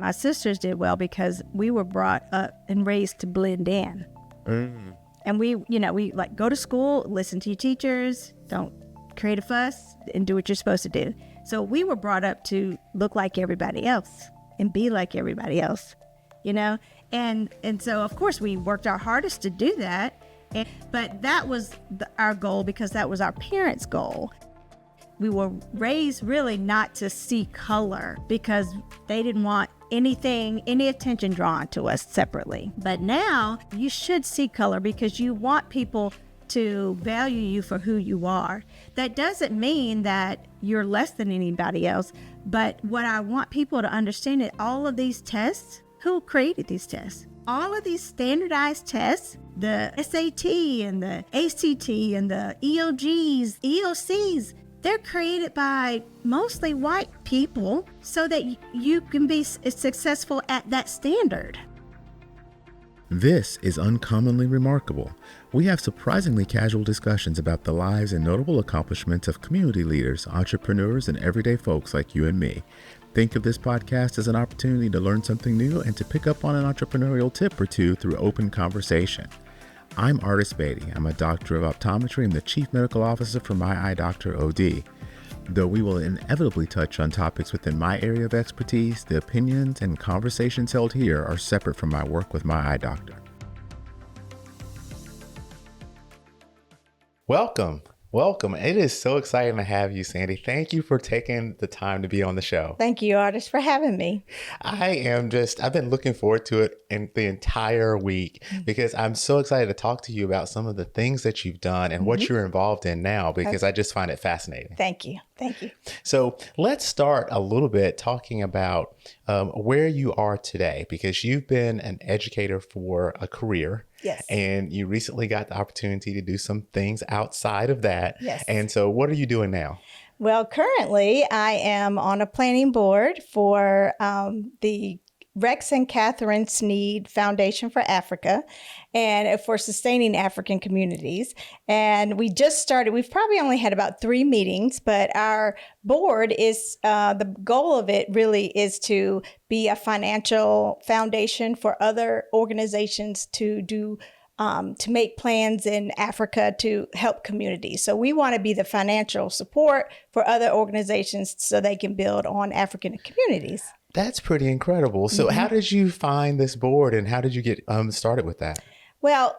My sisters did well because we were brought up and raised to blend in. And we like go to school, listen to your teachers, don't create a fuss, and do what you're supposed to do. So we were brought up to look like everybody else and be like everybody else, And so, of course, we worked our hardest to do that. But that was our goal because that was our parents' goal. We were raised really not to see color because they didn't want any attention drawn to us separately. But now you should see color because you want people to value you for who you are. That doesn't mean that you're less than anybody else. But what I want people to understand is all of these tests, who created these tests? All of these standardized tests, the SAT and the ACT and the EOGs, EOCs, they're created by mostly white people so that you can be successful at that standard. This is Uncommonly Remarkable. We have surprisingly casual discussions about the lives and notable accomplishments of community leaders, entrepreneurs, and everyday folks like you and me. Think of this podcast as an opportunity to learn something new and to pick up on an entrepreneurial tip or two through open conversation. I'm Artis Beatty. I'm a doctor of optometry and the chief medical officer for My Eye Doctor OD. Though we will inevitably touch on topics within my area of expertise, the opinions and conversations held here are separate from my work with My Eye Doctor. Welcome. It is so exciting to have you, Sandy. Thank you for taking the time to be on the show. Thank you, Artis, for having me. I've been looking forward to it in the entire week because I'm so excited to talk to you about some of the things that you've done and what you're involved in now because I just find it fascinating. Thank you. So let's start a little bit talking about where you are today because you've been an educator for a career. Yes. And you recently got the opportunity to do some things outside of that. Yes. And so what are you doing now? Well, currently I am on a planning board for the Rex and Catherine Sneed Foundation for Africa and for sustaining African communities. And we just started, we've probably only had about 3 meetings, but our board is, the goal of it really is to be a financial foundation for other organizations to do to make plans in Africa to help communities. So we want to be the financial support for other organizations so they can build on African communities. That's pretty incredible. So how did you find this board and how did you get started with that? Well,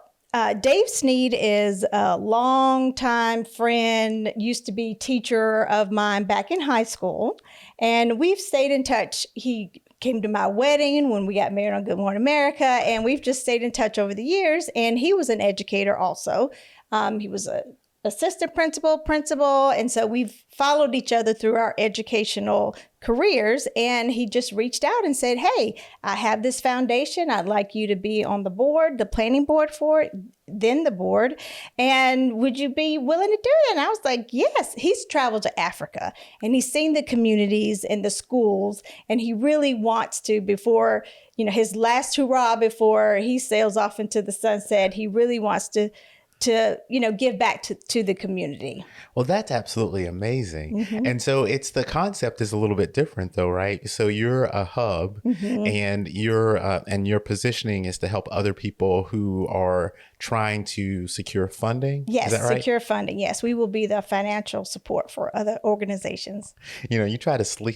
Dave Sneed is a longtime friend, used to be teacher of mine back in high school, and we've stayed in touch. He came to my wedding when we got married on Good Morning America, and we've just stayed in touch over the years, and he was an educator also. He was a assistant principal. And so we've followed each other through our educational careers. And he just reached out and said, hey, I have this foundation. I'd like you to be on the board, the planning board for it, then the board. And would you be willing to do it? And I was like, yes. He's traveled to Africa and he's seen the communities and the schools. And he really wants to, before, his last hurrah, before he sails off into the sunset, he really wants to give back to the community. Well, that's absolutely amazing. And so the concept is a little bit different though, right? So you're a hub and your positioning is to help other people who are trying to secure funding. Yes, is that right? Secure funding. Yes, we will be the financial support for other organizations. You try to slip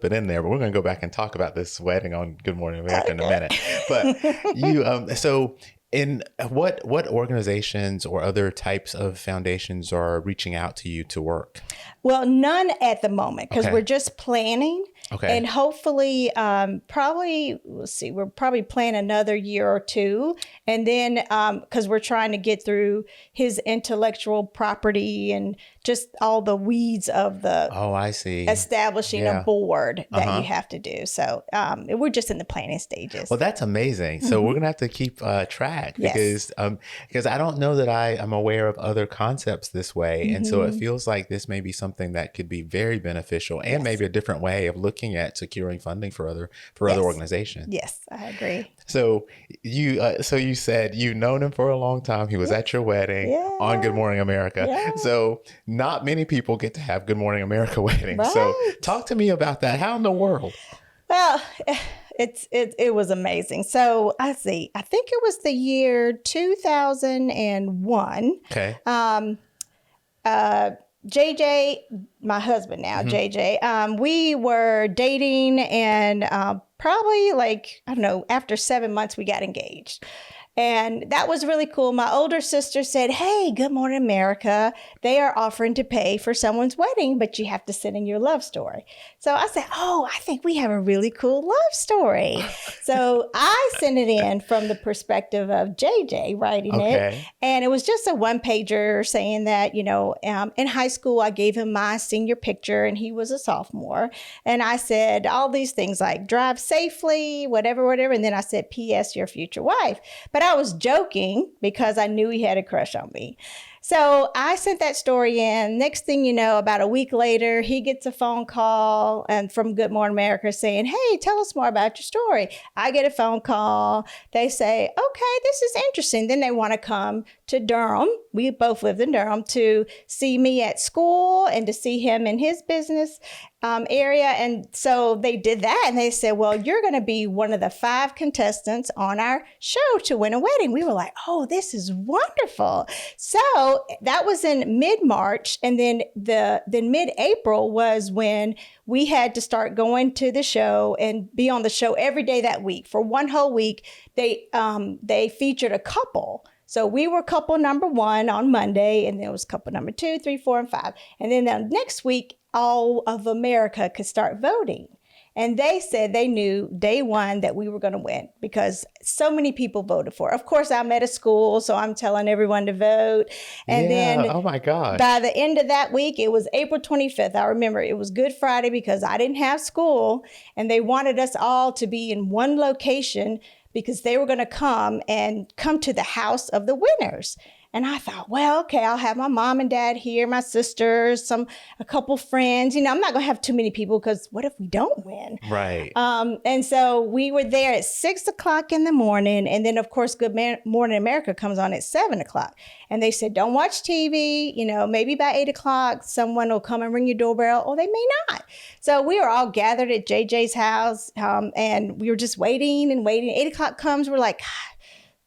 it in there, but we're going to go back and talk about this wedding on Good Morning America in a minute. But so in what organizations or other types of foundations are reaching out to you to work? Well, none at the moment because we're just planning. Okay. And hopefully, we'll probably plan another year or two. And then, because we're trying to get through his intellectual property and just all the weeds of the establishing a board that you have to do. So we're just in the planning stages. Well, that's amazing. So we're going to have to keep track because I don't know that I am aware of other concepts this way. And so it feels like this may be something that could be very beneficial and maybe a different way of looking at securing funding for other organizations. Yes, I agree. So you said you've known him for a long time. He was at your wedding on Good Morning America. Yeah. So not many people get to have Good Morning America weddings. Right. So talk to me about that. How in the world? Well, it was amazing. So I think it was the year 2001. Okay. JJ, my husband now, JJ, we were dating and probably like, I don't know, after 7 months, we got engaged. And that was really cool. My older sister said, hey, Good Morning America, they are offering to pay for someone's wedding, but you have to send in your love story. So I said, oh, I think we have a really cool love story. So I sent it in from the perspective of JJ writing it. And it was just a one pager saying that, in high school, I gave him my senior picture and he was a sophomore. And I said all these things like drive safely, whatever. And then I said, P.S. your future wife. But I was joking because I knew he had a crush on me. So I sent that story in. Next thing you know, about a week later, he gets a phone call from Good Morning America saying, hey, tell us more about your story. I get a phone call. They say, okay, this is interesting. Then they want to come to Durham. We both lived in Durham to see me at school and to see him in his business area. And so they did that. And they said, well, you're going to be one of the 5 contestants on our show to win a wedding. We were like, oh, this is wonderful. So that was in mid-March. And then mid-April was when we had to start going to the show and be on the show every day that week. For one whole week, they featured a couple. So we were couple number 1 on Monday, and then it was couple number 2, 3, 4, and 5. And then the next week, all of America could start voting. And they said they knew day one that we were going to win because so many people voted for it. Of course, I'm at a school, so I'm telling everyone to vote. And then, oh my gosh, by the end of that week, it was April 25th. I remember it was Good Friday because I didn't have school, and they wanted us all to be in one location because they were going to come to the house of the winners. And I thought, well, okay, I'll have my mom and dad here, my sisters, a couple friends. I'm not going to have too many people because what if we don't win? Right. And so we were there at 6 o'clock in the morning. And then, of course, Good Morning America comes on at 7 o'clock. And they said, don't watch TV. Maybe by 8 o'clock, someone will come and ring your doorbell, or they may not. So we were all gathered at JJ's house, and we were just waiting and waiting. 8 o'clock comes, we're like,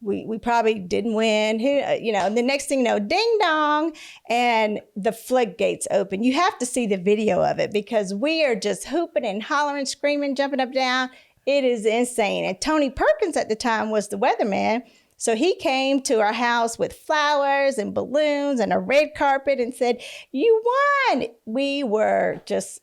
we probably didn't win. And the next thing you know, ding dong, and the floodgates open. You have to see the video of it because we are just hooping and hollering, screaming, jumping up and down. It is insane. And Tony Perkins at the time was the weatherman. So he came to our house with flowers and balloons and a red carpet and said, you won. We were just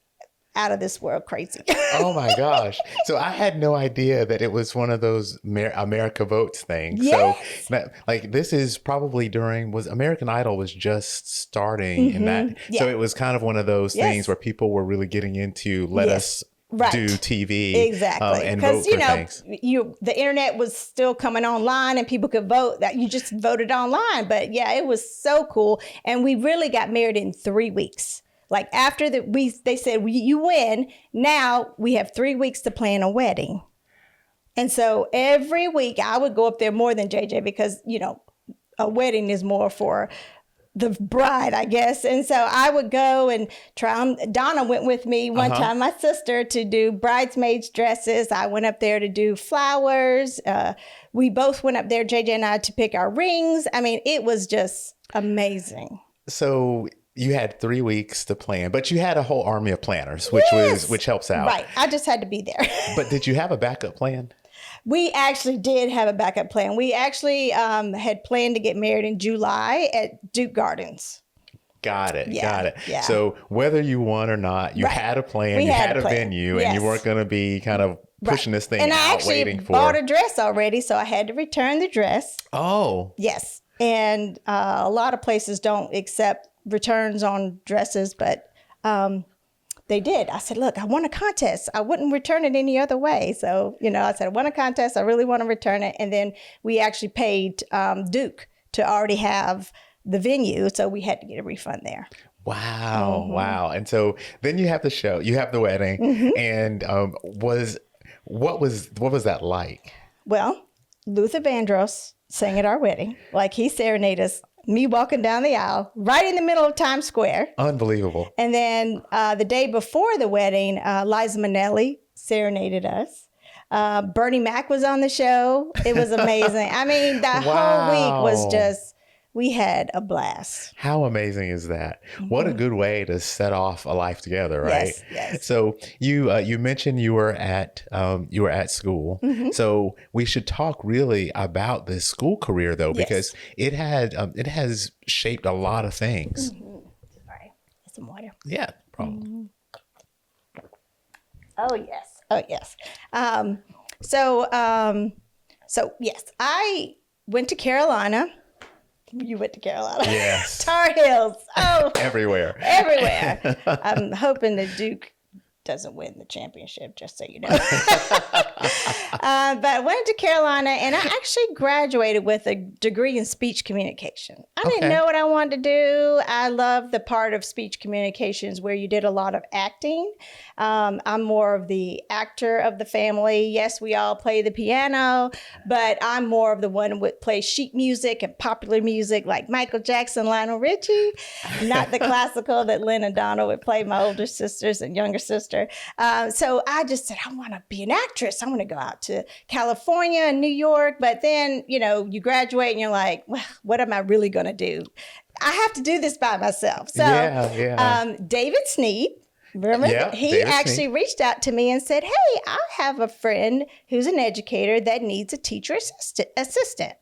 out of this world crazy. Oh my gosh. So I had no idea that it was one of those America Votes things. Yes. So this is probably was American Idol was just starting in that. Yeah. So it was kind of one of those things where people were really getting into let us do TV. Exactly. And vote for things. The internet was still coming online and people could vote. That you just voted online. But yeah, it was so cool. And we really got married in 3 weeks. Like after they said, you win. Now we have 3 weeks to plan a wedding. And so every week I would go up there more than JJ because, a wedding is more for the bride, I guess. And so I would go and try. Donna went with me one time, my sister, to do bridesmaids dresses. I went up there to do flowers. We both went up there, JJ and I, to pick our rings. I mean, it was just amazing. So you had 3 weeks to plan, but you had a whole army of planners, which helps out. Right. I just had to be there. But did you have a backup plan? We actually did have a backup plan. We actually had planned to get married in July at Duke Gardens. Got it. Yeah, Got it. yeah. So whether you won or not, you had a plan, you had a venue, and you weren't going to be kind of pushing this thing out, waiting for. And I actually bought a dress already, so I had to return the dress. Oh. Yes. And a lot of places don't accept returns on dresses, but they did. I said, look, I won a contest. I wouldn't return it any other way. So, I said, I won a contest. I really want to return it. And then we actually paid Duke to already have the venue. So we had to get a refund there. Wow. Wow. And so then you have the show, you have the wedding. And what was that like? Well, Luther Vandross sang at our wedding. Like he serenaded us. Me walking down the aisle, right in the middle of Times Square. Unbelievable. And then the day before the wedding, Liza Minnelli serenaded us. Bernie Mac was on the show. It was amazing. I mean, the whole week was just, we had a blast. How amazing is that? What a good way to set off a life together, right? Yes. So you mentioned you were at school. So we should talk really about this school career though, because it has shaped a lot of things. Sorry, some water. Yeah, problem. Oh yes. So yes, I went to Carolina. You went to Carolina. Yes. Tar Heels. Oh, Everywhere. I'm hoping the Duke doesn't win the championship, just so you know. But I went to Carolina, and I actually graduated with a degree in speech communication. I didn't know what I wanted to do. I love the part of speech communications where you did a lot of acting. I'm more of the actor of the family. Yes, we all play the piano, but I'm more of the one who would play sheet music and popular music like Michael Jackson, Lionel Richie, not the classical that Lynn and Donna would play, my older sisters and younger sister. So I just said, I want to be an actress. I want to go out to California and New York. But then, you graduate and you're like, well, what am I really going to do? I have to do this by myself. So David Sneed, remember, he actually reached out to me and said, hey, I have a friend who's an educator that needs a teacher assistant.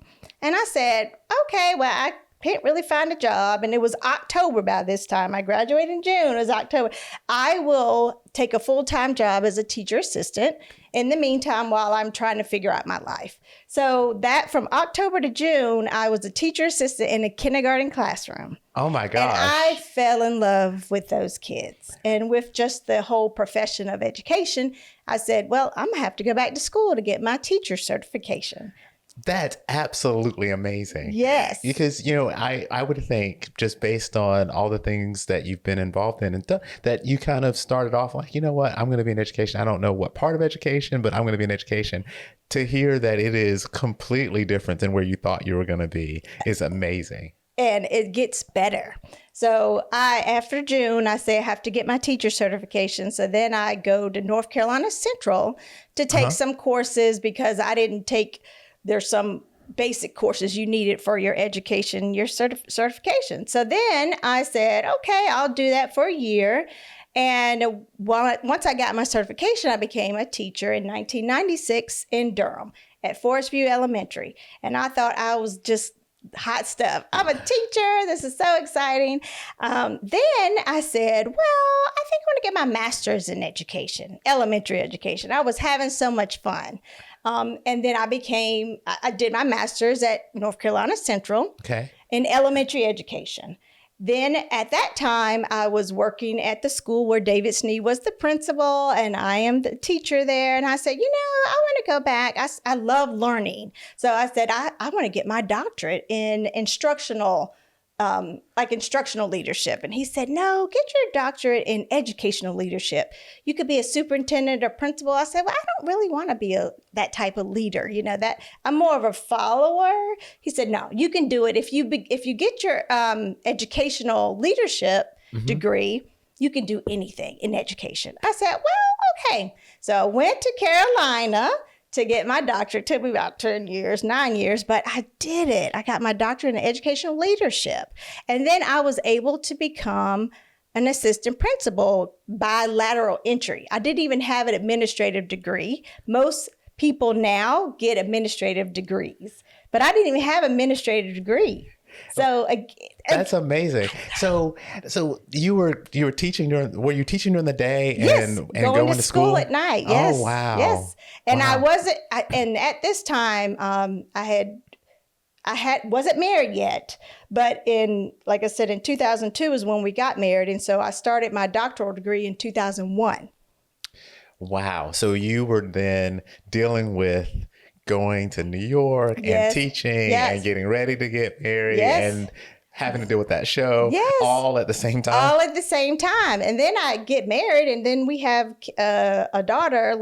And I said, okay, well, I can't really find a job. And it was October by this time. I graduated in June. It was October. I will take a full-time job as a teacher assistant in the meantime while I'm trying to figure out my life. So that from October to June, I was a teacher assistant in a kindergarten classroom. Oh my gosh. And I fell in love with those kids and with just the whole profession of education. I said, well, I'm going to have to go back to school to get my teacher certification. That's absolutely amazing. Yes. Because, I would think just based on all the things that you've been involved in and that you kind of started off like, you know what, I'm going to be in education. I don't know what part of education, but I'm going to be in education. To hear that it is completely different than where you thought you were going to be is amazing. And it gets better. So after June, I say I have to get my teacher certification. So then I go to North Carolina Central to take some courses because I didn't take... There's some basic courses you needed for your education, your certification. So then I said, okay, I'll do that for a year. And once I got my certification, I became a teacher in 1996 in Durham at Forest View Elementary. And I thought I was just hot stuff. I'm a teacher. This is so exciting. Then I said, well, I think I want to get my master's in education, elementary education. I was having so much fun. And then I did my master's at North Carolina Central in elementary education. Then at that time, I was working at the school where David Sneed was the principal and I am the teacher there. And I said, I want to go back. I love learning. So I said, I want to get my doctorate in instructional leadership. And he said, no, get your doctorate in educational leadership. You could be a superintendent or principal. I said, well, I don't really want to be that type of leader. That I'm more of a follower. He said, no, you can do it. If you get your educational leadership degree, you can do anything in education. I said, well, okay. So I went to Carolina to get my doctorate. It took me about 9 years, but I did it. I got my doctorate in educational leadership. And then I was able to become an assistant principal by lateral entry. I didn't even have an administrative degree. Most people now get administrative degrees, but I didn't even have an administrative degree. So that's amazing. So you were teaching were you teaching during the day and going to school at night? Yes. Oh wow. Yes. And I wasn't. And at this time, I wasn't married yet. But like I said, in 2002 is when we got married, and so I started my doctoral degree in 2001. Wow. So you were then dealing with going to New York and teaching and getting ready to get married and having to deal with that show all at the same time. All at the same time. And then I get married and then we have a daughter,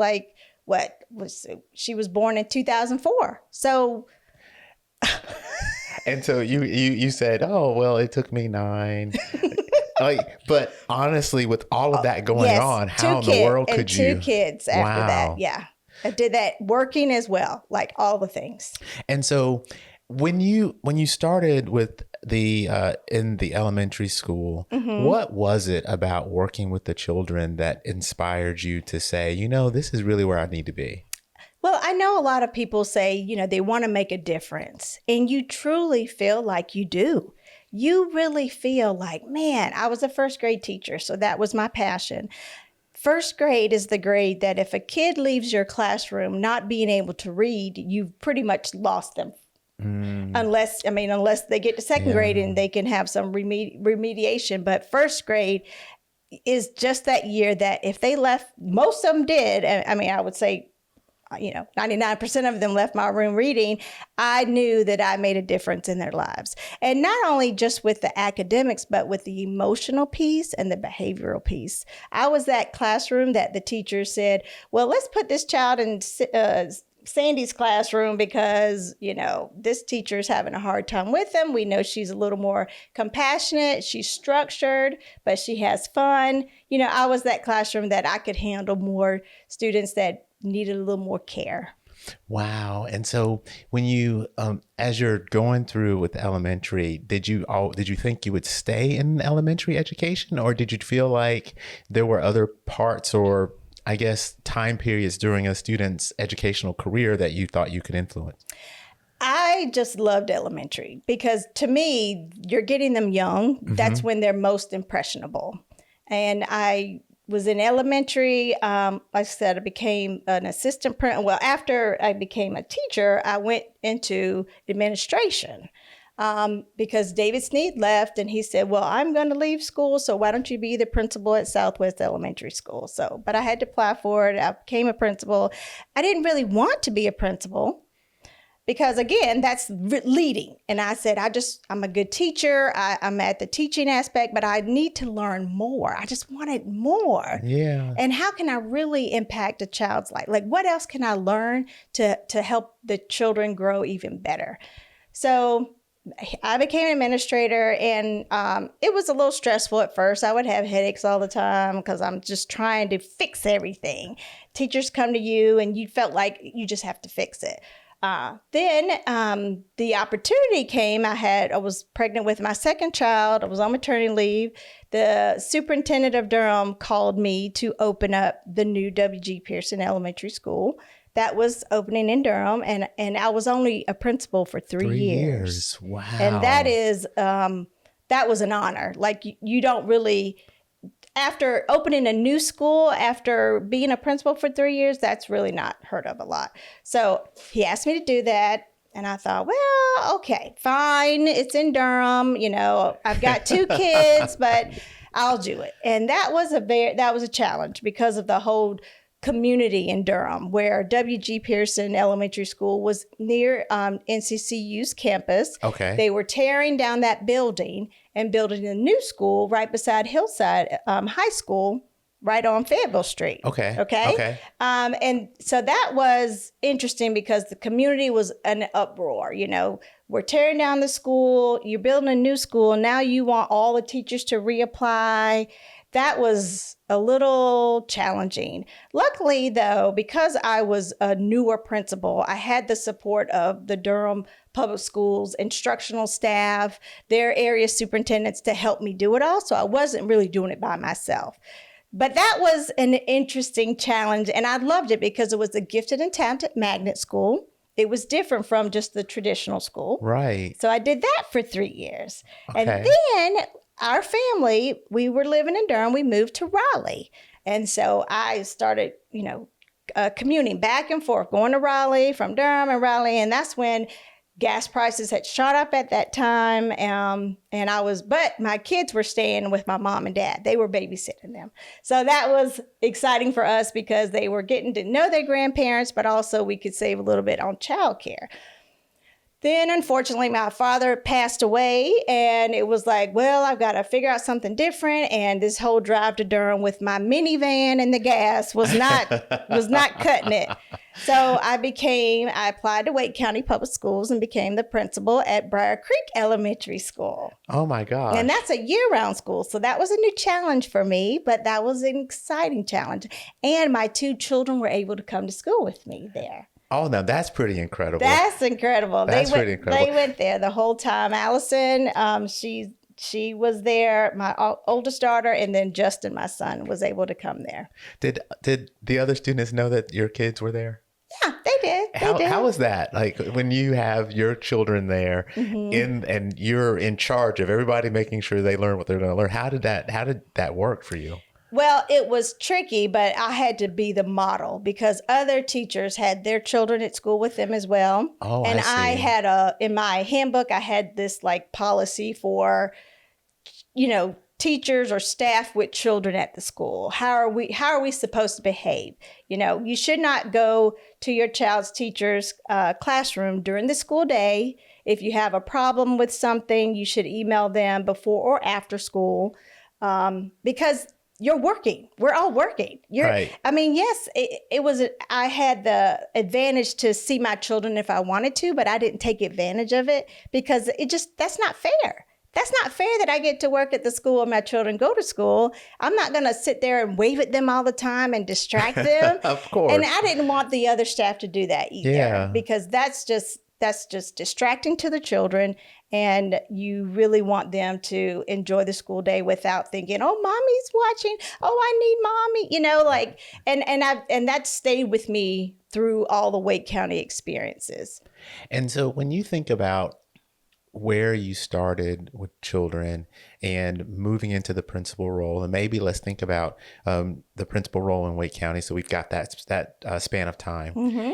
she was born in 2004. So. And so you said, oh, well, it took me 9. But honestly, with all of that going on, how in the world could you? 2 kids after that. Yeah. I did that working as well, like all the things. And so when you started with the in the elementary school, what was it about working with the children that inspired you to say, this is really where I need to be? Well, I know a lot of people say, they want to make a difference, and you truly feel like you do. You really feel like, man, I was a first grade teacher, so that was my passion. First grade is the grade that if a kid leaves your classroom not being able to read, you've pretty much lost them. Unless they get to second grade and they can have some remediation. But first grade is just that year that if they left, most of them did. I would say, 99% of them left my room reading. I knew that I made a difference in their lives. And not only just with the academics, but with the emotional piece and the behavioral piece. I was that classroom that the teacher said, well, let's put this child in Sandy's classroom because, this teacher's having a hard time with them. We know she's a little more compassionate. She's structured, but she has fun. I was that classroom that I could handle more students that needed a little more care. Wow. And so when you, as you're going through with elementary, did you think you would stay in elementary education, or did you feel like there were other parts or I guess time periods during a student's educational career that you thought you could influence? I just loved elementary because to me, you're getting them young. That's when they're most impressionable. And I was in elementary. Like I said, I became an assistant principal. Well, after I became a teacher, I went into administration because David Sneed left and he said, well, I'm going to leave school. So why don't you be the principal at Southwest Elementary School? But I had to apply for it. I became a principal. I didn't really want to be a principal because, again, that's leading. And I said, I'm a good teacher. I'm at the teaching aspect, but I need to learn more. I just wanted more. Yeah. And how can I really impact a child's life? Like, what else can I learn to help the children grow even better? So I became an administrator, and it was a little stressful at first. I would have headaches all the time because I'm just trying to fix everything. Teachers come to you, and you felt like you just have to fix it. Then the opportunity came. I was pregnant with my second child. I was on maternity leave. The superintendent of Durham called me to open up the new W.G. Pearson Elementary School. That was opening in Durham, and I was only a principal for 3 years. Wow. And that was an honor. Like you don't really, after opening a new school, after being a principal for 3 years, that's really not heard of a lot. So he asked me to do that. And I thought, well, okay, fine. It's in Durham. I've got 2 kids, but I'll do it. And that was a challenge because of the whole community in Durham, where W.G. Pearson Elementary School was near NCCU's campus. Okay. They were tearing down that building and building a new school right beside Hillside High School, right on Fayetteville Street. Okay. And so that was interesting because the community was an uproar. We're tearing down the school, you're building a new school, now you want all the teachers to reapply. That was a little challenging. Luckily, though, because I was a newer principal, I had the support of the Durham Public Schools instructional staff, their area superintendents to help me do it all. So I wasn't really doing it by myself. But that was an interesting challenge, and I loved it because it was a gifted and talented magnet school. It was different from just the traditional school. Right. So I did that for 3 years. Okay. And then our family, we were living in Durham. We moved to Raleigh. And so I started, commuting back and forth, going to Raleigh from Durham and Raleigh. And that's when gas prices had shot up at that time. But my kids were staying with my mom and dad. They were babysitting them. So that was exciting for us because they were getting to know their grandparents, but also we could save a little bit on childcare. Then, unfortunately, my father passed away, and it was like, well, I've got to figure out something different. And this whole drive to Durham with my minivan and the gas was not cutting it. So I applied to Wake County Public Schools and became the principal at Briar Creek Elementary School. Oh my gosh. And that's a year-round school. So that was a new challenge for me, but that was an exciting challenge. And my 2 children were able to come to school with me there. Oh, no, that's pretty incredible. That's incredible. Pretty incredible. They went there the whole time. Allison, she was there, my oldest daughter, and then Justin, my son, was able to come there. Did the other students know that your kids were there? Yeah, they did. How was that? Like when you have your children there and you're in charge of everybody making sure they learn what they're going to learn. How did that work for you? Well, it was tricky, but I had to be the model because other teachers had their children at school with them as well. Oh, and I see. had in my handbook, I had this like policy for, teachers or staff with children at the school. How are we supposed to behave? You should not go to your child's teacher's classroom during the school day. If you have a problem with something, you should email them before or after school because you're working. We're all working. Right. I mean, yes, I had the advantage to see my children if I wanted to, but I didn't take advantage of it because that's not fair. That's not fair that I get to work at the school where my children go to school. I'm not going to sit there and wave at them all the time and distract them. Of course. And I didn't want the other staff to do that either because that's just distracting to the children. And you really want them to enjoy the school day without thinking, oh, mommy's watching. Oh, I need mommy, and that stayed with me through all the Wake County experiences. And so when you think about where you started with children and moving into the principal role, and maybe let's think about the principal role in Wake County. So we've got that span of time. Mm-hmm.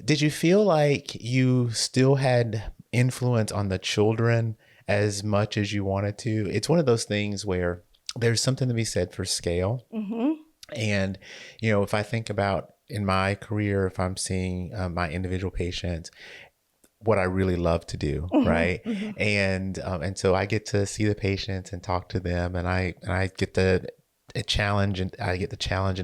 Did you feel like you still had influence on the children as much as you wanted to? It's one of those things where there's something to be said for scale. Mm-hmm. And, if I think about in my career, if I'm seeing my individual patients, what I really love to do, right? Mm-hmm. And so I get to see the patients and talk to them, and I get the challenge and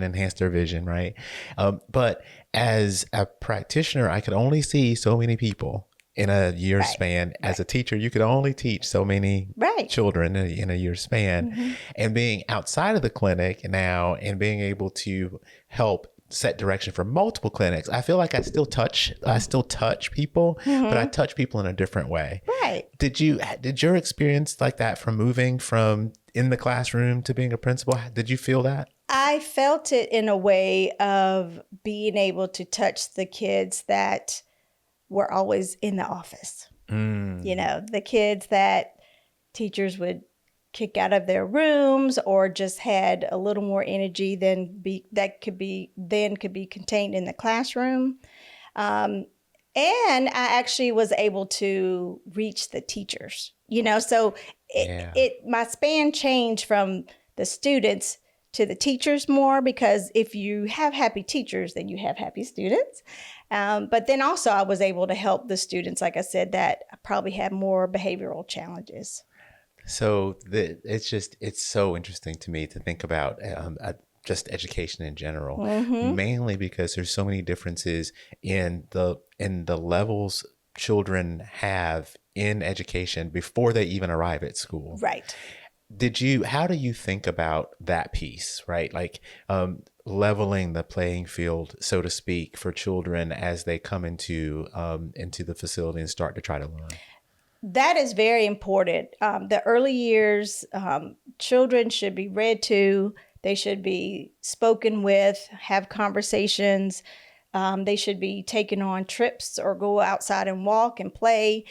enhance their vision, right? But as a practitioner, I could only see so many people in a year span. As a teacher, you could only teach so many children in a year span. Mm-hmm. And being outside of the clinic now and being able to help set direction for multiple clinics, I feel like I still touch people, but I touch people in a different way. Right. Did your experience like that from moving from in the classroom to being a principal? Did you feel that? I felt it in a way of being able to touch the kids that were always in the office. The kids that teachers would kick out of their rooms or just had a little more energy that could be contained in the classroom. And I actually was able to reach the teachers, so my span changed from the students to the teachers more, because if you have happy teachers, then you have happy students. But then also I was able to help the students, like I said, that probably had more behavioral challenges. So it's so interesting to me to think about just education in general, mainly because there's so many differences in the levels children have in education before they even arrive at school. Right. How do you think about that piece, right? Like leveling the playing field, so to speak, for children as they come into the facility and start to try to learn? That is very important. The early years, children should be read to. They should be spoken with, have conversations. They should be taken on trips or go outside and walk and play.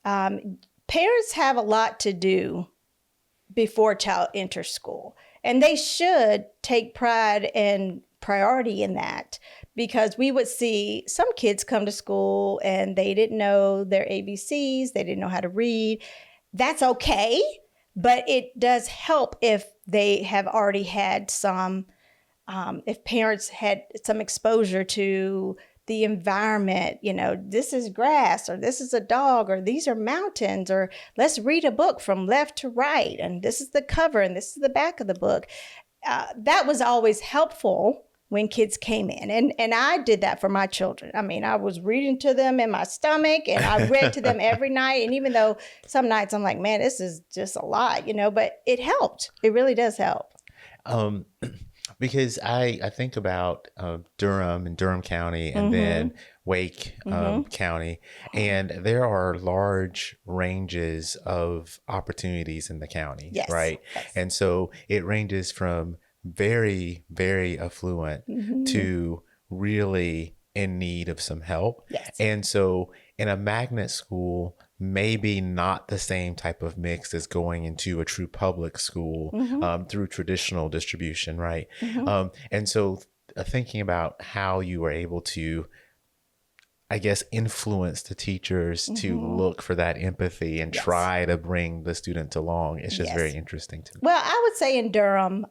Parents have a lot to do before a child enters school, and they should take pride and priority in that, because we would see some kids come to school and they didn't know their ABCs, they didn't know how to read. That's okay, but it does help if they have already had if parents had some exposure to the environment, this is grass, or this is a dog, or these are mountains, or let's read a book from left to right, and this is the cover and this is the back of the book. That was always helpful when kids came in. And I did that for my children. I mean, I was reading to them in my stomach, and I read to them every night. And even though some nights I'm like, man, this is just a lot, but it helped. It really does help. Because I think about Durham and Durham County, and then Wake County, and there are large ranges of opportunities in the county, Yes. right? Yes. And so it ranges from very, very affluent to really in need of some help. Yes. And so in a magnet school, maybe not the same type of mix as going into a true public school through traditional distribution, right? And so thinking about how you were able to, I guess, influence the teachers to look for that empathy and try to bring the students along. It's just very interesting to me. Well, I would say in Durham,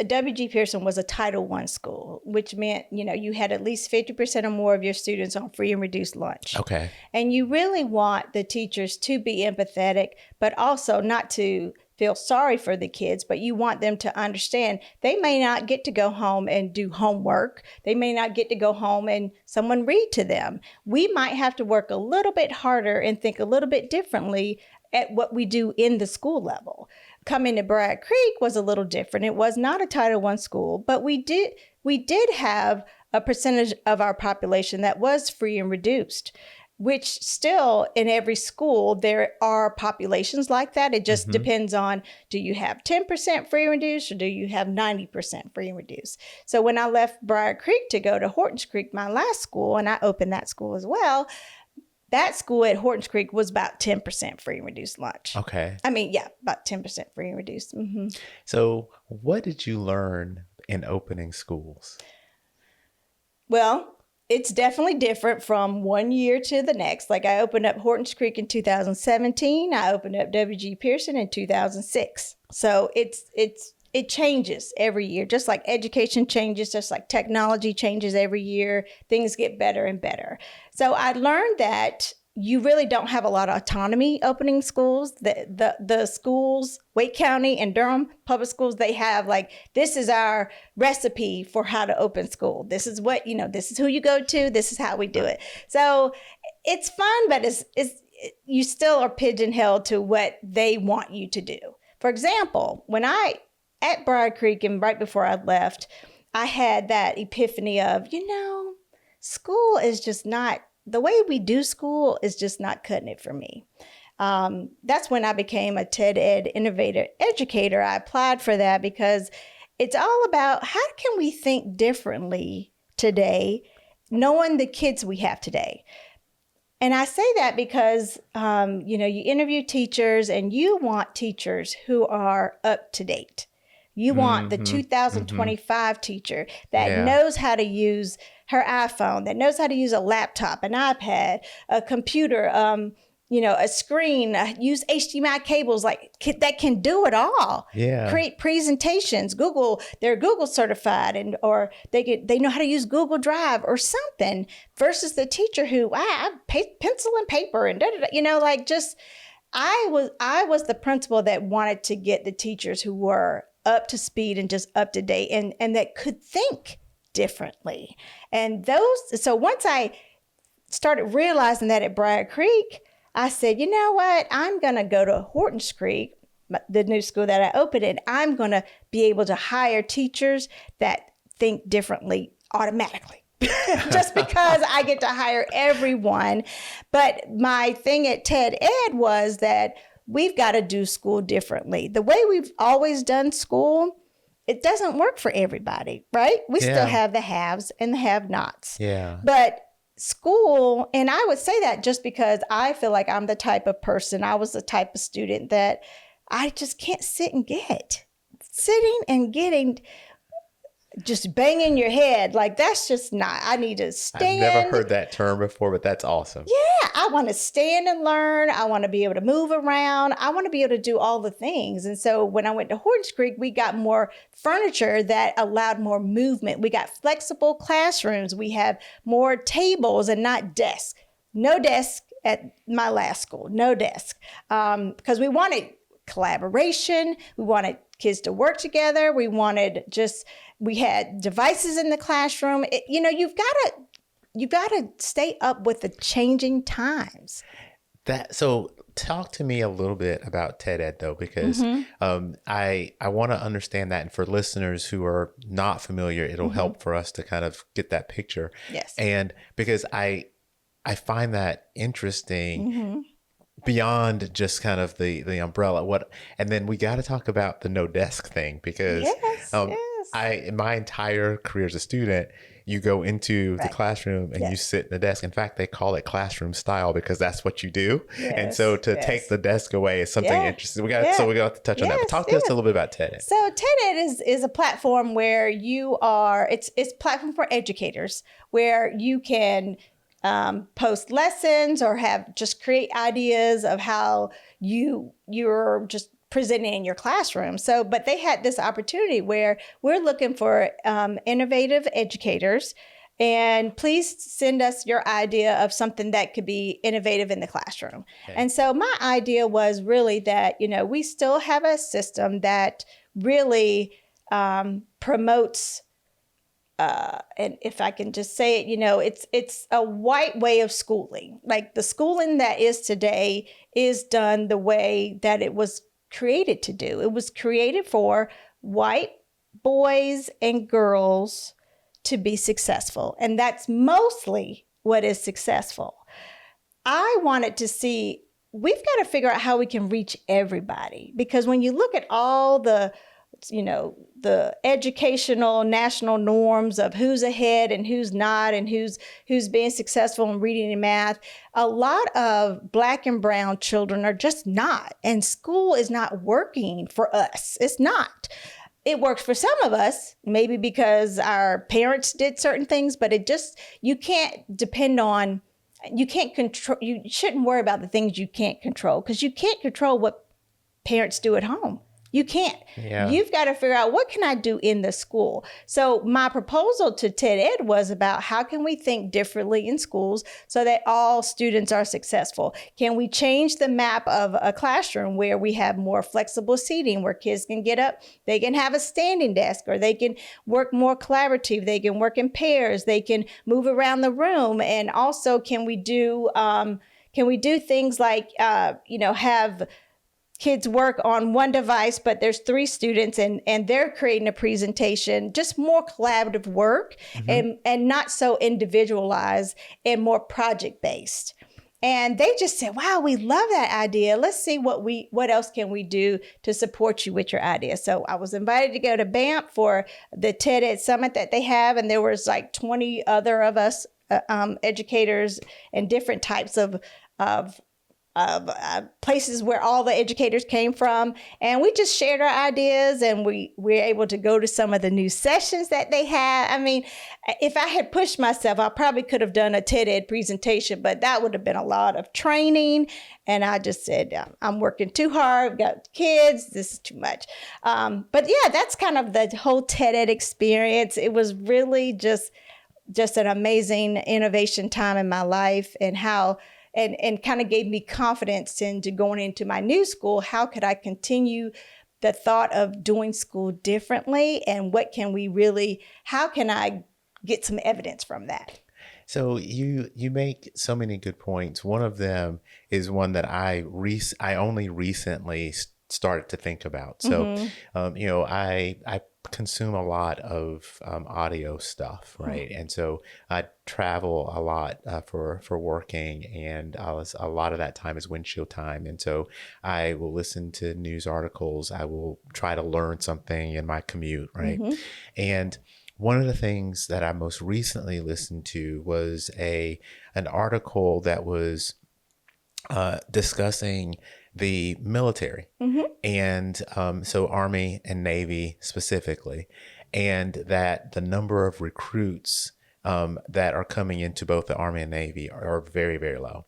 W.G. Pearson was a Title I school, which meant, you had at least 50% or more of your students on free and reduced lunch. Okay. And you really want the teachers to be empathetic, but also not to feel sorry for the kids, but you want them to understand they may not get to go home and do homework. They may not get to go home and someone read to them. We might have to work a little bit harder and think a little bit differently at what we do in the school level. Coming to Bragg Creek was a little different. It was not a Title I school, but we did have a percentage of our population that was free and reduced, which still in every school, there are populations like that. It just depends on, do you have 10% free and reduced or do you have 90% free and reduced? So when I left Bragg Creek to go to Hortons Creek, my last school, and I opened that school as well, that school at Hortons Creek was about 10% free and reduced lunch. Okay. I mean, yeah, about 10% free and reduced. So what did you learn in opening schools? Well, it's definitely different from one year to the next. Like I opened up Hortons Creek in 2017. I opened up W.G. Pearson in 2006. So it changes every year, just like education changes, just like technology changes every year. Things get better and better. So I learned that you really don't have a lot of autonomy opening schools. The schools, Wake County and Durham public schools, they have like, this is our recipe for how to open school. This is what, this is who you go to. This is how we do it. So it's fun, but you still are pigeonholed to what they want you to do. For example, at Bragg Creek and right before I left, I had that epiphany of, school is just not, the way we do school is just not cutting it for me. That's when I became a TED Ed Innovator educator. I applied for that because it's all about how can we think differently today, knowing the kids we have today. And I say that because, you interview teachers and you want teachers who are up to date. You want the 2025 teacher that knows how to use her iPhone, that knows how to use a laptop, an iPad, a computer, a screen, use HDMI cables, that can do it all. Yeah. Create presentations. They're Google certified, or they know how to use Google Drive or something. Versus the teacher who I pencil and paper and I was the principal that wanted to get the teachers who were up to speed and just up to date and that could think differently. And so once I started realizing that at Bragg Creek, I said, you know what? I'm going to go to Hortons Creek, the new school that I opened, and I'm going to be able to hire teachers that think differently automatically. Just because I get to hire everyone. But my thing at TED Ed was that we've got to do school differently. The way we've always done school, it doesn't work for everybody, right? We still have the haves and the have-nots. Yeah. But school, and I would say that just because I feel like I'm the type of person, I was the type of student that I just can't sit and get. Sitting and getting, just banging your head, that's just not, I need to stand. I've never heard that term before, but that's awesome. Yeah, I want to stand and learn. I want to be able to move around. I want to be able to do all the things. And so when I went to Hortons Creek, we got more furniture that allowed more movement. We got flexible classrooms. We have more tables and not desks. No desk at my last school, no desk. Because we wanted collaboration. We wanted kids to work together. We wanted just We had devices in the classroom. You've got to stay up with the changing times. So talk to me a little bit about TED Ed though, because I want to understand that. And for listeners who are not familiar, it'll help for us to kind of get that picture. Yes. And because I find that interesting beyond just kind of the umbrella. And then we got to talk about the no desk thing, because in my entire career as a student, you go into the classroom and you sit in the desk. In fact, they call it classroom style because that's what you do. Yes, and so to take the desk away is something interesting. We got to touch on that. But talk to us a little bit about TED Ed. So TED Ed is a platform where it's a platform for educators where you can post lessons or just create ideas of how you're just presenting in your classroom. So, but they had this opportunity where we're looking for innovative educators, and please send us your idea of something that could be innovative in the classroom. Okay. And so my idea was really that, we still have a system that really promotes and if I can just say it, it's a white way of schooling. Like the schooling that is today is done the way that it was created to do. It was created for white boys and girls to be successful. And that's mostly what is successful. I wanted to see, we've got to figure out how we can reach everybody. Because when you look at all the educational national norms of who's ahead and who's not, and who's being successful in reading and math, a lot of Black and brown children are just not. And school is not working for us. It's not. It works for some of us, maybe because our parents did certain things, but you can't depend on, you can't control, you shouldn't worry about the things you can't control, because you can't control what parents do at home. You can't. Yeah. You've got to figure out, what can I do in the school? So my proposal to TED Ed was about how can we think differently in schools so that all students are successful? Can we change the map of a classroom where we have more flexible seating, where kids can get up, they can have a standing desk, or they can work more collaborative, they can work in pairs, they can move around the room? And also, can we do things like, have kids work on one device, but there's 3 students and they're creating a presentation, just more collaborative work and not so individualized and more project-based. And they just said, wow, we love that idea. Let's see what else can we do to support you with your idea. So I was invited to go to Banff for the TED Ed Summit that they have. And there was like 20 other of us educators and different types of places where all the educators came from. And we just shared our ideas, and we were able to go to some of the new sessions that they had. I mean, if I had pushed myself, I probably could have done a TED Ed presentation, but that would have been a lot of training. And I just said, I'm working too hard, got kids, this is too much. But yeah, that's kind of the whole TED Ed experience. It was really just an amazing innovation time in my life, and and kind of gave me confidence into going into my new school. How could I continue the thought of doing school differently? And how can I get some evidence from that? So you make so many good points. One of them is one that I only recently started to think about. So, I consume a lot of audio stuff, right? And so I travel a lot for working, and a lot of that time is windshield time. And so I will listen to news articles. I will try to learn something in my commute, right? And one of the things that I most recently listened to was an article that was discussing the military, and so Army and Navy specifically, and that the number of recruits that are coming into both the Army and Navy are very, very low.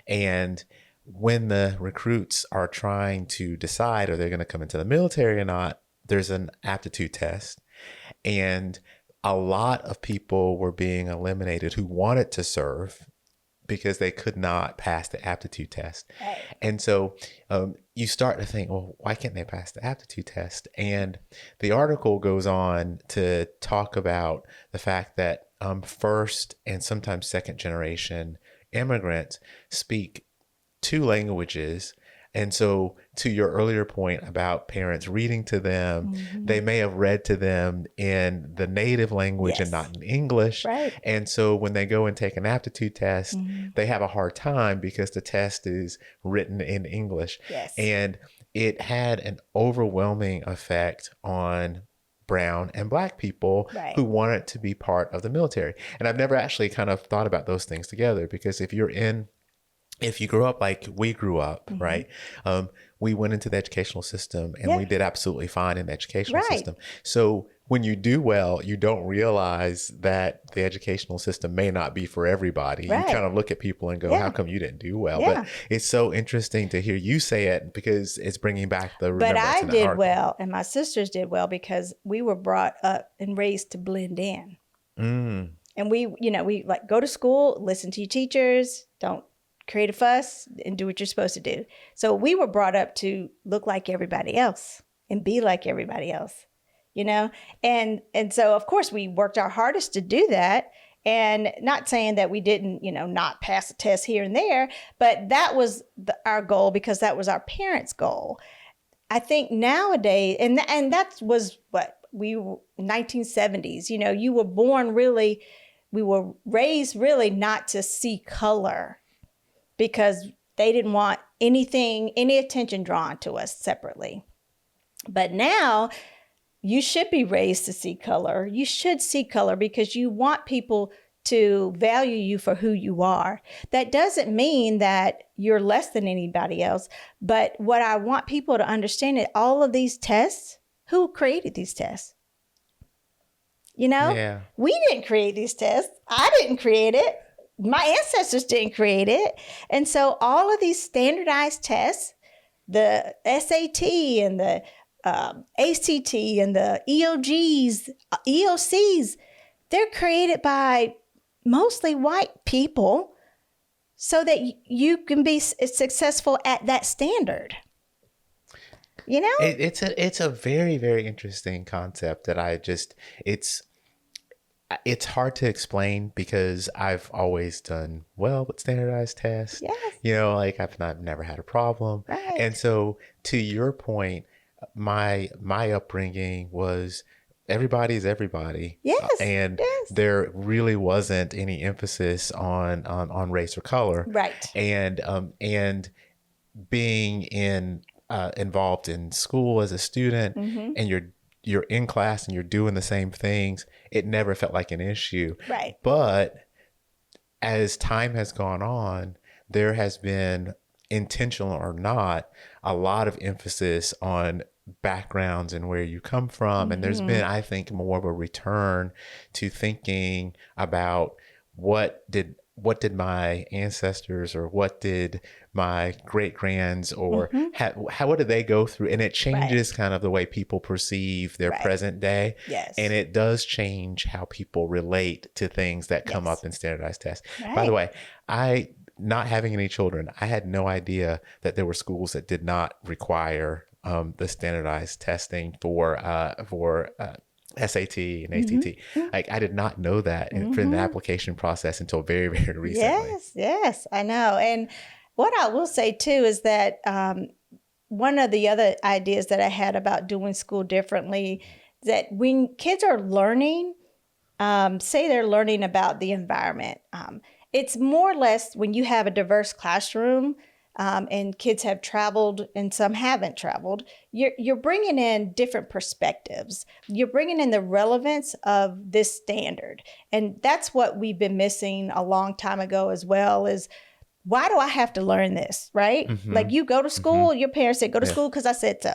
And when the recruits are trying to decide are they going to come into the military or not, there's an aptitude test, and a lot of people were being eliminated who wanted to serve because they could not pass the aptitude test. Right. And so you start to think, well, why can't they pass the aptitude test? And the article goes on to talk about the fact that first and sometimes second generation immigrants speak 2 languages. And so to your earlier point about parents reading to them, they may have read to them in the native language and not in English. Right. And so when they go and take an aptitude test, they have a hard time because the test is written in English. Yes. And it had an overwhelming effect on brown and black people who wanted to be part of the military. And I've never actually kind of thought about those things together, because if you grew up like we grew up, right? We went into the educational system and we did absolutely fine in the educational system. So when you do well, you don't realize that the educational system may not be for everybody. You kind of look at people and go, how come you didn't do well? But it's so interesting to hear you say it, because it's bringing back the remembrance. But I did well, and my sisters did well, because we were brought up and raised to blend in. And we like go to school, listen to your teachers, don't create a fuss, and do what you're supposed to do. So we were brought up to look like everybody else and be like everybody else, and so of course we worked our hardest to do that. And not saying that we didn't, not pass a test here and there, but that was our goal, because that was our parents' goal. I think nowadays, and that was what we were 1970s. You were born really, we were raised really not to see color, because they didn't want any attention drawn to us separately. But now you should be raised to see color. You should see color because you want people to value you for who you are. That doesn't mean that you're less than anybody else. But what I want people to understand is all of these tests, who created these tests? We didn't create these tests. I didn't create it. My ancestors didn't create it. And so all of these standardized tests, the SAT and the ACT and the EOGs, EOCs, they're created by mostly white people so that you can be successful at that standard. It's a very, very interesting concept that it's hard to explain, because I've always done well with standardized tests. Yes. I've never had a problem. Right. And so to your point, my upbringing was everybody's everybody. Yes. And there really wasn't any emphasis on race or color. Right. And being involved in school as a student, and you're in class and you're doing the same things, it never felt like an issue. Right. But as time has gone on, there has been, intentional or not, a lot of emphasis on backgrounds and where you come from. And there's been, I think, more of a return to thinking about what did my ancestors, or what did my great grands, or what did they go through? And it changes kind of the way people perceive their present day. Yes. And it does change how people relate to things that come up in standardized tests. Right. By the way, not having any children, I had no idea that there were schools that did not require the standardized testing for SAT and ACT. I did not know that in the application process until very, very recently. Yes, I know. And what I will say too is that one of the other ideas that I had about doing school differently, that when kids are learning, say they're learning about the environment, it's more or less when you have a diverse classroom, and kids have traveled and some haven't traveled, you're bringing in different perspectives. You're bringing in the relevance of this standard. And that's what we've been missing a long time ago as well, is why do I have to learn this, right? Like you go to school, your parents said, go to school because I said so.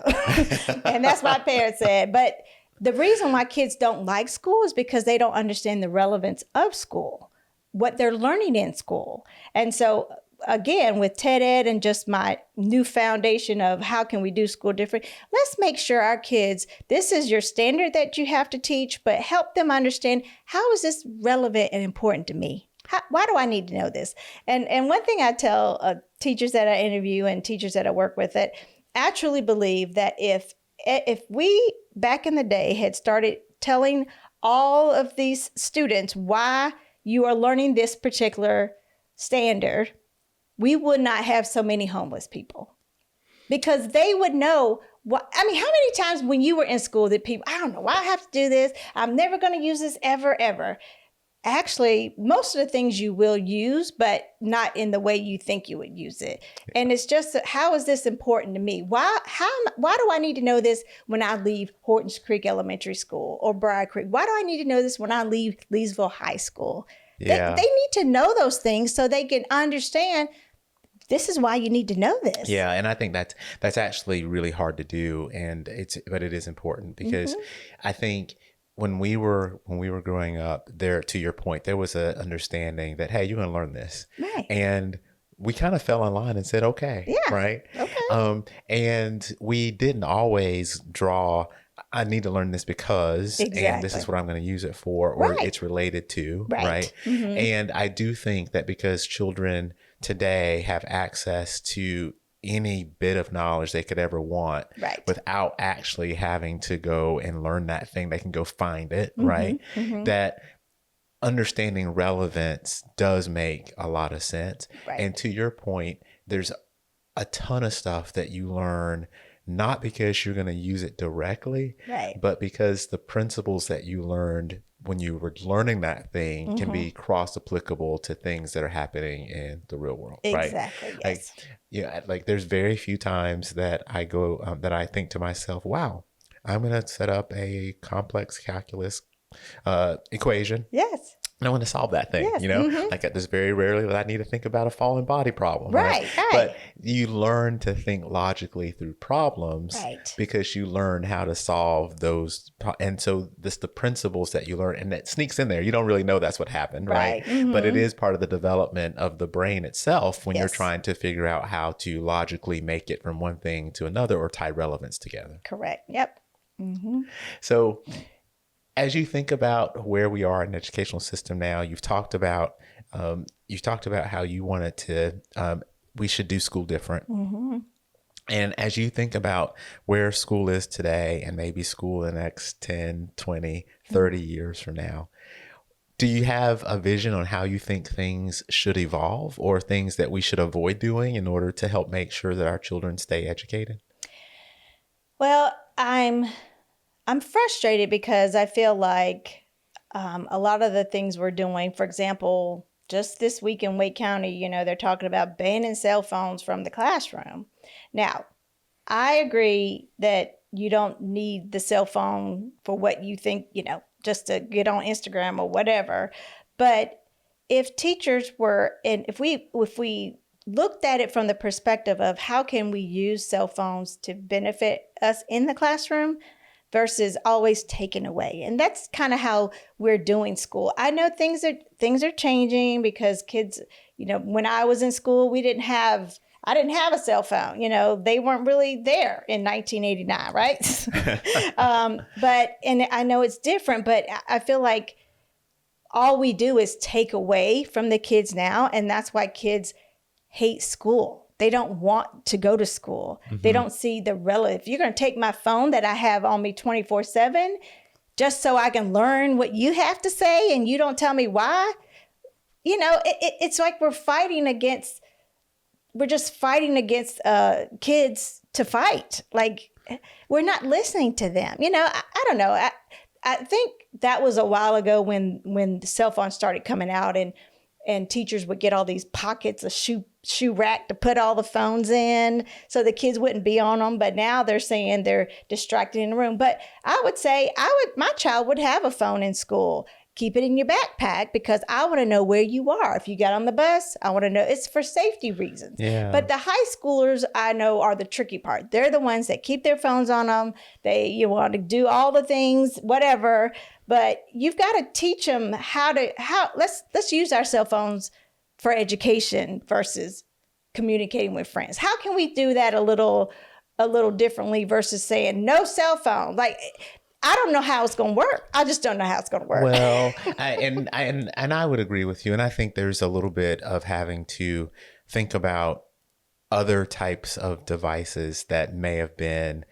And that's what my parents said. But the reason why kids don't like school is because they don't understand the relevance of school, what they're learning in school. And so again, with TED Ed and just my new foundation of how can we do school different, let's make sure our kids, this is your standard that you have to teach, but help them understand, how is this relevant and important to me? Why do I need to know this? And one thing I tell teachers that I interview and teachers that I work with, that I truly believe that if we back in the day had started telling all of these students why you are learning this particular standard, we would not have so many homeless people, because they would know what, I mean, how many times when you were in school did people, I don't know why I have to do this, I'm never going to use this ever. Actually, most of the things you will use, but not in the way you think you would use it. Yeah. And it's just, how is this important to me? Why do I need to know this when I leave Hortons Creek Elementary School or Briar Creek? Why do I need to know this when I leave Leesville High School? Yeah. They need to know those things so they can understand this is why you need to know this. Yeah, and I think that's actually really hard to do, but it is important, because I think when we were growing up, there, to your point, there was an understanding that, hey, you're going to learn this. Right. And we kind of fell in line and said, okay. Yeah. Right. Okay. And we didn't always draw, I need to learn this because, and this is what I'm going to use it for, or it's related to. Right. Mm-hmm. And I do think that because children today have access to any bit of knowledge they could ever want, without actually having to go and learn that thing, they can go find it, right? Mm-hmm. That understanding relevance does make a lot of sense. Right. And to your point, there's a ton of stuff that you learn not because you're going to use it directly, but because the principles that you learned when you were learning that thing can be cross applicable to things that are happening in the real world. Exactly. Right? Yes. Like there's very few times that I go, that I think to myself, wow, I'm going to set up a complex calculus equation. Yes. And I want to solve that thing, like there's very rarely that I need to think about a fallen body problem. Right. But you learn to think logically through problems because you learn how to solve those. And so the principles that you learn, and that sneaks in there. You don't really know that's what happened. Right. Mm-hmm. But it is part of the development of the brain itself when you're trying to figure out how to logically make it from one thing to another or tie relevance together. Correct. Yep. Mm-hmm. So as you think about where we are in the educational system now, you've talked about how you wanted to, we should do school different. Mm-hmm. And as you think about where school is today and maybe school in the next 10, 20, 30 years from now, do you have a vision on how you think things should evolve, or things that we should avoid doing in order to help make sure that our children stay educated? Well, I'm frustrated because I feel like a lot of the things we're doing, for example, just this week in Wake County, they're talking about banning cell phones from the classroom. Now, I agree that you don't need the cell phone for what you think, just to get on Instagram or whatever. But if teachers were, and if we looked at it from the perspective of how can we use cell phones to benefit us in the classroom, versus always taken away. And that's kind of how we're doing school. I know things are changing because kids, when I was in school, I didn't have a cell phone. They weren't really there in 1989, right? And I know it's different, but I feel like all we do is take away from the kids now. And that's why kids hate school. They don't want to go to school. Mm-hmm. They don't see the relative. If you're going to take my phone that I have on me 24/7, just so I can learn what you have to say and you don't tell me why, it's like we're just fighting against kids to fight. Like we're not listening to them. I don't know. I think that was a while ago when the cell phones started coming out and teachers would get all these pockets of shoe rack to put all the phones in so the kids wouldn't be on them. But now they're saying they're distracted in the room. But I would say my child would have a phone in school. Keep it in your backpack because I want to know where you are. If you got on the bus, I want to know. It's for safety reasons. Yeah. But the high schoolers I know are the tricky part. They're the ones that keep their phones on them. You want to do all the things, whatever. But you've got to teach them let's use our cell phones for education versus communicating with friends. How can we do that a little differently versus saying no cell phone? Like I don't know how it's going to work. I just don't know how it's going to work. Well, I would agree with you. And I think there's a little bit of having to think about other types of devices that may have been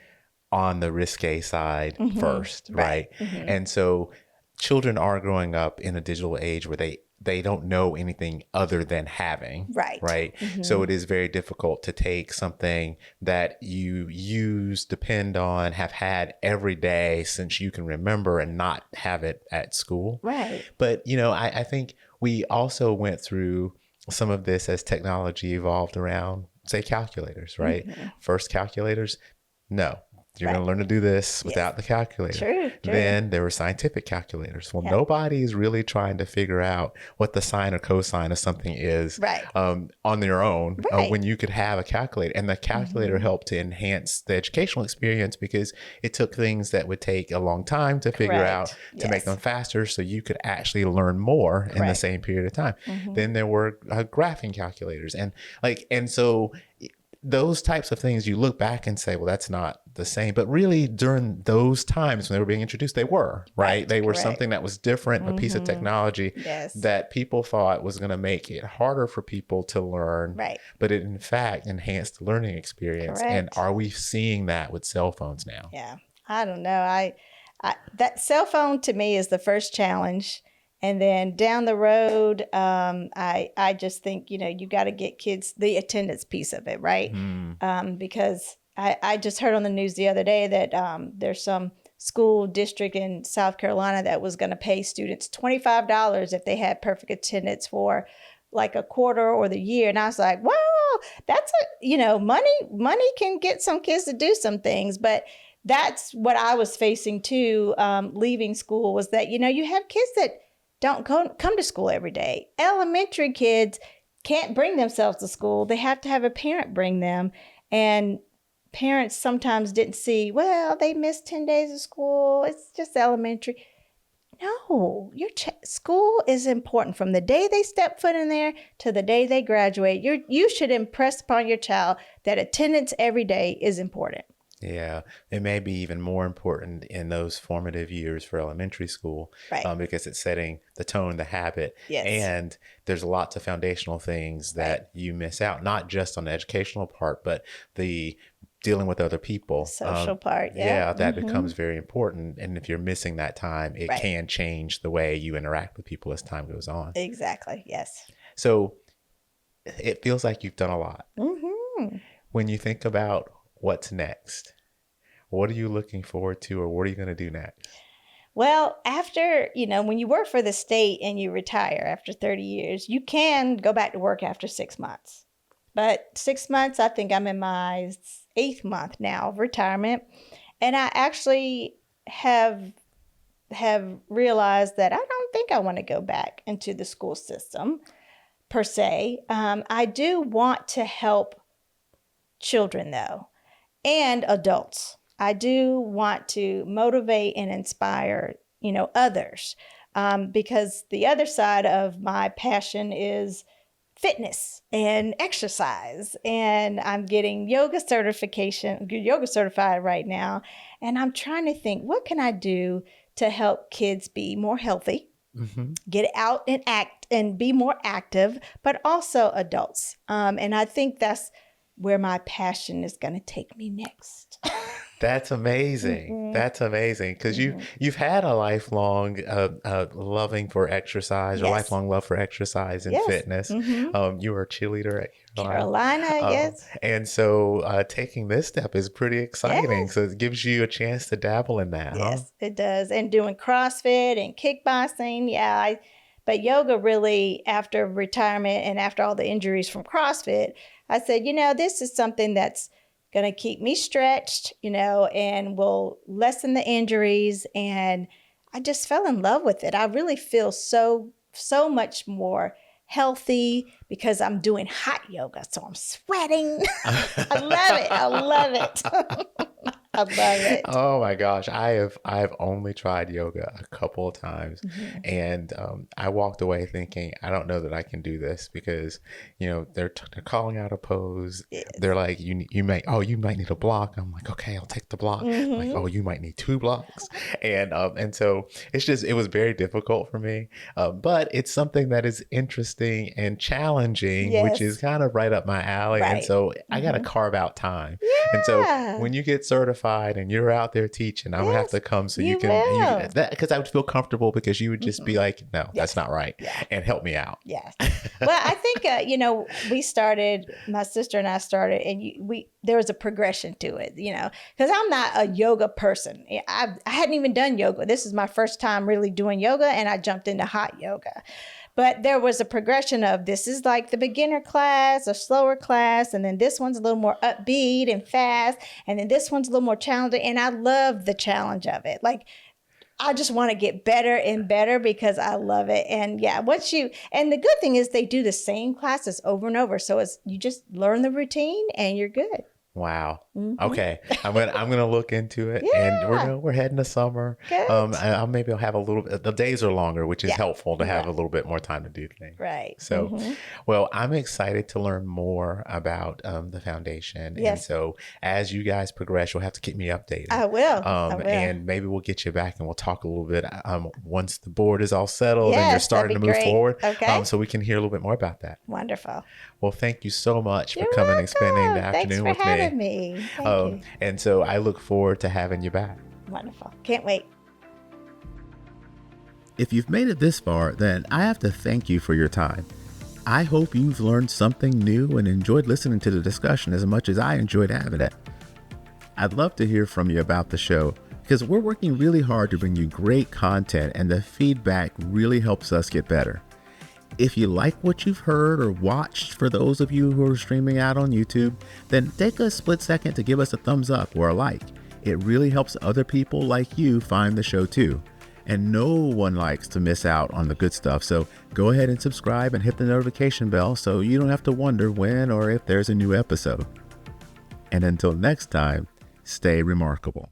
on the risque side first, right? And so children are growing up in a digital age where they don't know anything other than having, right? So it is very difficult to take something that you use, depend on, have had every day since you can remember and not have it at school. Right. But, I think we also went through some of this as technology evolved around, say, calculators, right? First calculators, no. You're going to learn to do this without the calculator. True. Then there were scientific calculators. Well, nobody's really trying to figure out what the sine or cosine of something is on their own when you could have a calculator. And the calculator helped to enhance the educational experience because it took things that would take a long time to figure out to make them faster so you could actually learn more in the same period of time. Then there were graphing calculators. And so those types of things, you look back and say, well, that's not the same. But really, during those times when they were being introduced, they were, right? They were something that was different, a piece of technology that people thought was going to make it harder for people to learn. Right. But it, in fact, enhanced the learning experience. And are we seeing that with cell phones now? Yeah. I don't know. I that cell phone to me is the first challenge. And then down the road, I just think, you got to get kids the attendance piece of it, right? Because I just heard on the news the other day that there's some school district in South Carolina that was going to pay students $25 if they had perfect attendance for like a quarter or the year. And I was like, wow, that's money can get some kids to do some things. But that's what I was facing too, leaving school, was that, you have kids that don't come to school every day. Elementary kids can't bring themselves to school. They have to have a parent bring them. And parents sometimes didn't see, well, they missed 10 days of school. It's just elementary. No, your school is important from the day they step foot in there to the day they graduate. You should impress upon your child that attendance every day is important. Yeah, it may be even more important in those formative years for elementary school, because it's setting the tone, the habit, and there's lots of foundational things that you miss out, not just on the educational part, but the dealing with other people. Social part, that becomes very important. And if you're missing that time, it can change the way you interact with people as time goes on. Exactly, yes. So it feels like you've done a lot. When you think about what's next, what are you looking forward to, or what are you going to do next? Well, after, when you work for the state and you retire after 30 years, you can go back to work after 6 months. But 6 months, I think I'm in my 8th month now of retirement. And I actually have realized that I don't think I want to go back into the school system per se. I do want to help children, though, and adults. I do want to motivate and inspire, others, because the other side of my passion is fitness and exercise. And I'm getting yoga certified right now. And I'm trying to think, what can I do to help kids be more healthy, get out and act and be more active, but also adults. And I think that's where my passion is going to take me next. That's amazing. That's amazing. Because you've had a lifelong loving for exercise, or lifelong love for exercise and fitness. You were a cheerleader at Carolina, yes. And so taking this step is pretty exciting. So it gives you a chance to dabble in that. Yes, it does. And doing CrossFit and kickboxing. But yoga really, after retirement and after all the injuries from CrossFit, I said, this is something that's going to keep me stretched, and will lessen the injuries. And I just fell in love with it. I really feel so much more healthy because I'm doing hot yoga. So I'm sweating. I love it. I love it. Oh my gosh, I've only tried yoga a couple of times, and I walked away thinking I don't know that I can do this because they're calling out a pose. Yes. They're like you might need a block. I'm like, okay, I'll take the block. I'm like, oh, you might need 2 blocks, and so it was very difficult for me. But it's something that is interesting and challenging, which is kind of right up my alley. Right. And so I got to carve out time. And so when you get certified and you're out there teaching, I'm gonna have to come so you can because I would feel comfortable because you would just be like, no, that's not right, and help me out. Yes. Well, I think we started. My sister and I started, and there was a progression to it. Because I'm not a yoga person. I hadn't even done yoga. This is my first time really doing yoga, and I jumped into hot yoga. But there was a progression of this is like the beginner class, a slower class, and then this one's a little more upbeat and fast, and then this one's a little more challenging. And I love the challenge of it. Like, I just want to get better and better because I love it. And and the good thing is they do the same classes over and over. So you just learn the routine and you're good. Wow. Okay. I'm gonna look into it, and we're heading to summer. Good. Maybe I'll have a little bit. The days are longer, which is helpful to have a little bit more time to do things. Right. So, well, I'm excited to learn more about the foundation. Yes. And so, as you guys progress, you'll have to keep me updated. I will. And maybe we'll get you back, and we'll talk a little bit once the board is all settled and you're starting to move forward. Okay. So we can hear a little bit more about that. Wonderful. Well, thank you so much for coming and spending the afternoon with me. Thanks for having me. Thank you. And so I look forward to having you back. Wonderful. Can't wait. If you've made it this far, then I have to thank you for your time. I hope you've learned something new and enjoyed listening to the discussion as much as I enjoyed having it. I'd love to hear from you about the show because we're working really hard to bring you great content, and the feedback really helps us get better. If you like what you've heard or watched, for those of you who are streaming out on YouTube, then take a split second to give us a thumbs up or a like. It really helps other people like you find the show too. And no one likes to miss out on the good stuff. So go ahead and subscribe and hit the notification bell so you don't have to wonder when or if there's a new episode. And until next time, stay remarkable.